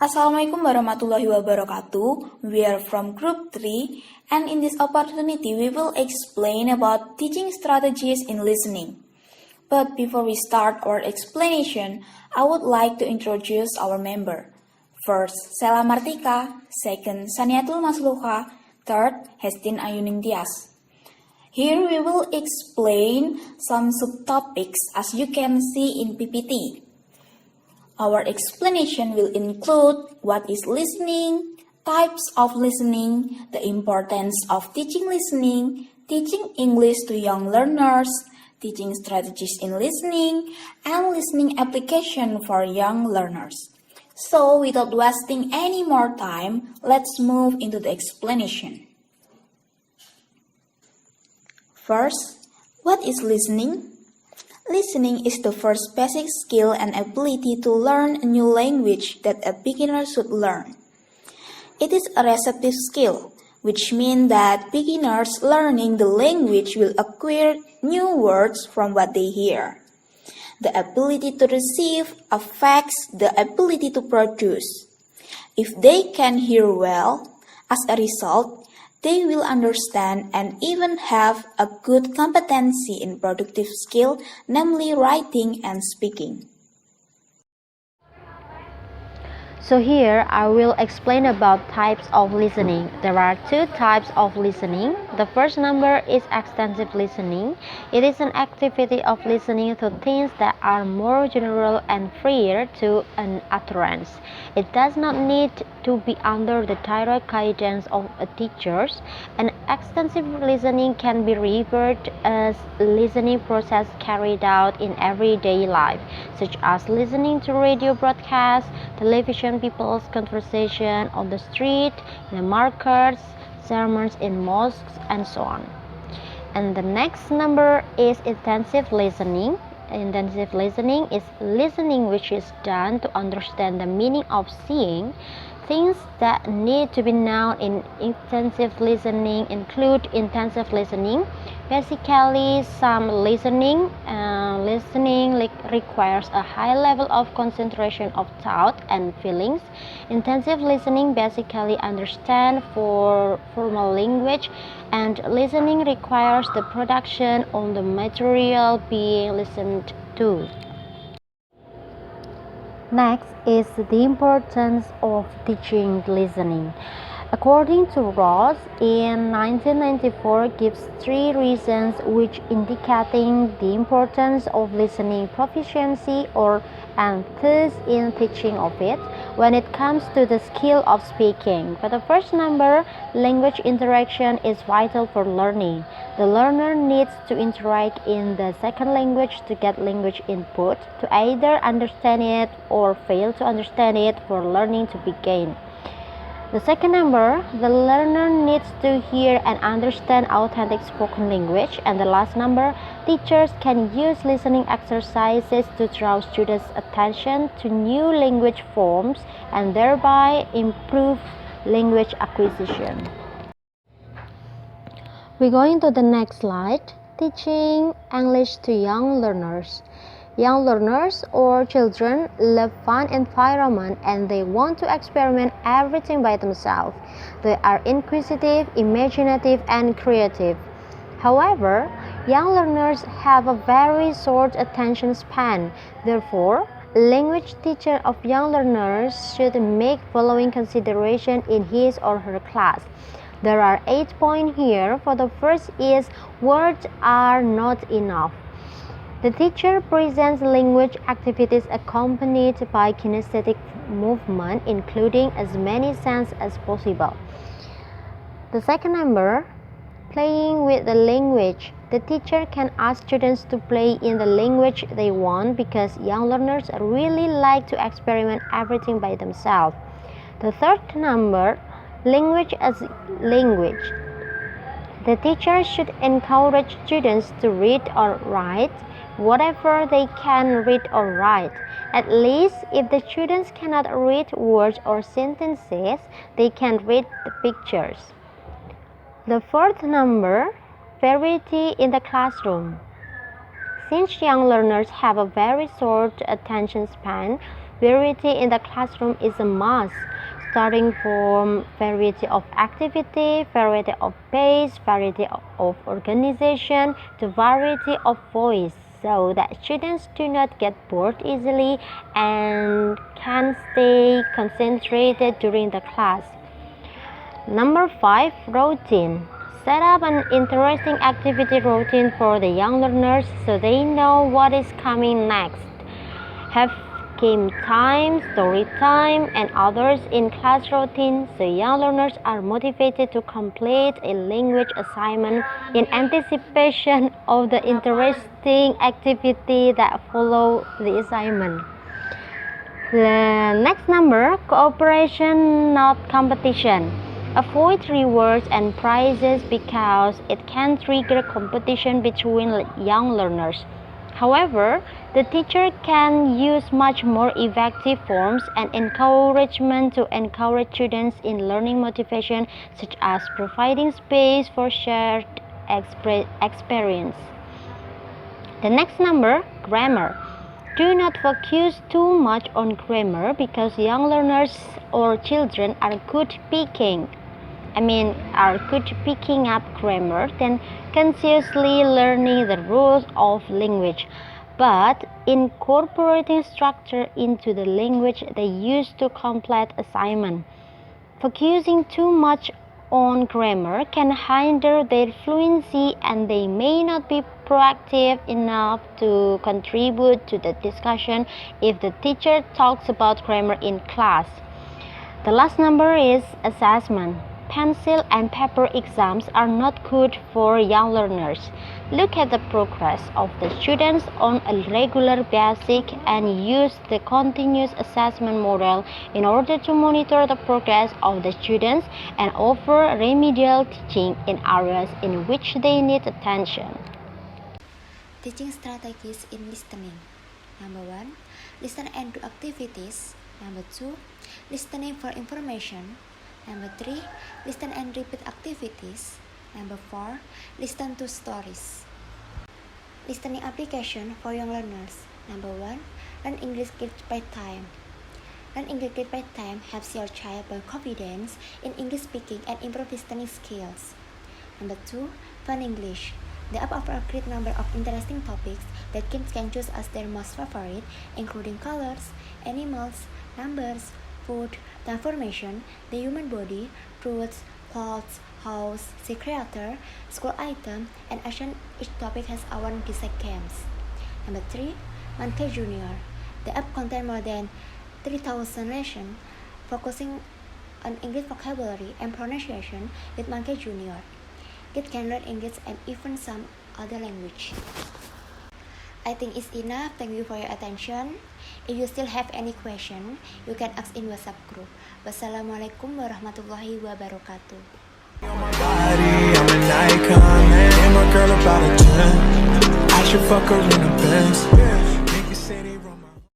Assalamualaikum warahmatullahi wabarakatuh. We are from Group 3, and in this opportunity we will explain about teaching strategies in listening. But before we start our explanation, I would like to introduce our member. First, Shela Martika. Second, Saniatul Maslucha. Third, Hestin Ayuningtyas. Here we will explain some subtopics as you can see in PPT. Our explanation will include what is listening, types of listening, the importance of teaching listening, teaching English to young learners, teaching strategies in listening, and listening application for young learners. So, without wasting any more time, let's move into the explanation. First, what is listening? Listening is the first basic skill and ability to learn a new language that a beginner should learn. It is a receptive skill, which means that beginners learning the language will acquire new words from what they hear. The ability to receive affects the ability to produce. If they can hear well, as a result, they will understand and even have a good competency in productive skill, namely writing and speaking. So here I will explain about types of listening. There are two types of listening. The first number is extensive listening. It is an activity of listening to things that are more general and freer to an utterance. It does not need to be under the direct guidance of a teacher. An extensive listening can be referred as listening process carried out in everyday life, such as listening to radio broadcasts, television, people's conversation on the street, in the markets, sermons in mosques, and so on. And the next number is intensive listening. Intensive listening is listening which is done to understand the meaning of seeing. Things that need to be known in intensive listening include intensive listening. Basically, some listening requires a high level of concentration of thought and feelings. Intensive listening basically understand for formal language, and listening requires the production on the material being listened to. Next is the importance of teaching listening. According to Ross, in 1994 gives 3 reasons which indicating the importance of listening proficiency or and thus in teaching of it when it comes to the skill of speaking. For the first number, language interaction is vital for learning. The learner needs to interact in the second language to get language input, to either understand it or fail to understand it for learning to begin. The second number, the learner needs to hear and understand authentic spoken language. And the last number, teachers can use listening exercises to draw students' attention to new language forms and thereby improve language acquisition. We're going to the next slide, teaching English to young learners. Young learners or children love fun environment and they want to experiment everything by themselves. They are inquisitive, imaginative, and creative. However, young learners have a very short attention span. Therefore, language teacher of young learners should make following consideration in his or her class. There are 8 points here. For the first is words are not enough. The teacher presents language activities accompanied by kinesthetic movement, including as many sounds as possible. The second number, playing with the language. The teacher can ask students to play in the language they want because young learners really like to experiment everything by themselves. The third number, language as language. The teacher should encourage students to read or write whatever they can read or write. At least if the students cannot read words or sentences, they can read the pictures. The fourth number, variety in the classroom. Since young learners have a very short attention span, Variety in the classroom is a must, starting from variety of activity, variety of pace, variety of organization, to variety of voice, so that students do not get bored easily and can stay concentrated during the class. Number 5. Routine. Set up an interesting activity routine for the young learners so they know what is coming next. Have game time, story time, and others in class routine so young learners are motivated to complete a language assignment in anticipation of the interesting activity that follow the assignment. The next number, cooperation, not competition. Avoid rewards and prizes because it can trigger competition between young learners. However, the teacher can use much more effective forms and encouragement to encourage students in learning motivation, such as providing space for shared experience. The next number, grammar. Do not focus too much on grammar because young learners or children are good picking up grammar than consciously learning the rules of language, but incorporating structure into the language they use to complete assignment. Focusing too much on grammar can hinder their fluency and they may not be proactive enough to contribute to the discussion if the teacher talks about grammar in class. The last number is assessment. Pencil and paper exams are not good for young learners. Look at the progress of the students on a regular basis and use the continuous assessment model in order to monitor the progress of the students and offer remedial teaching in areas in which they need attention. Teaching strategies in listening. Number 1. Listen and do activities. Number 2. Listening for information. Number 3. Listen and repeat activities. Number 4. Listen to stories. Listening application for young learners. Number 1. Learn English Grid by Time. Learn English Grid by Time helps your child build confidence in English speaking and improve listening skills. Number 2. Fun English. The app offers a great number of interesting topics that kids can choose as their most favorite, including colors, animals, numbers, food, transformation, the human body, fruits, clothes, house, sea creature, school item, and action. Each topic has our dissect games. Number 3. Monkey Junior. The app contains more than 3,000 lessons, focusing on English vocabulary and pronunciation with Monkey Junior. Kids can learn English and even some other language. I think it's enough. Thank you for your attention. If you still have any question, you can ask in WhatsApp group. Wassalamualaikum warahmatullahi wabarakatuh. I'm an icon, man. And my girl about a 10. I should fuck her in the Benz.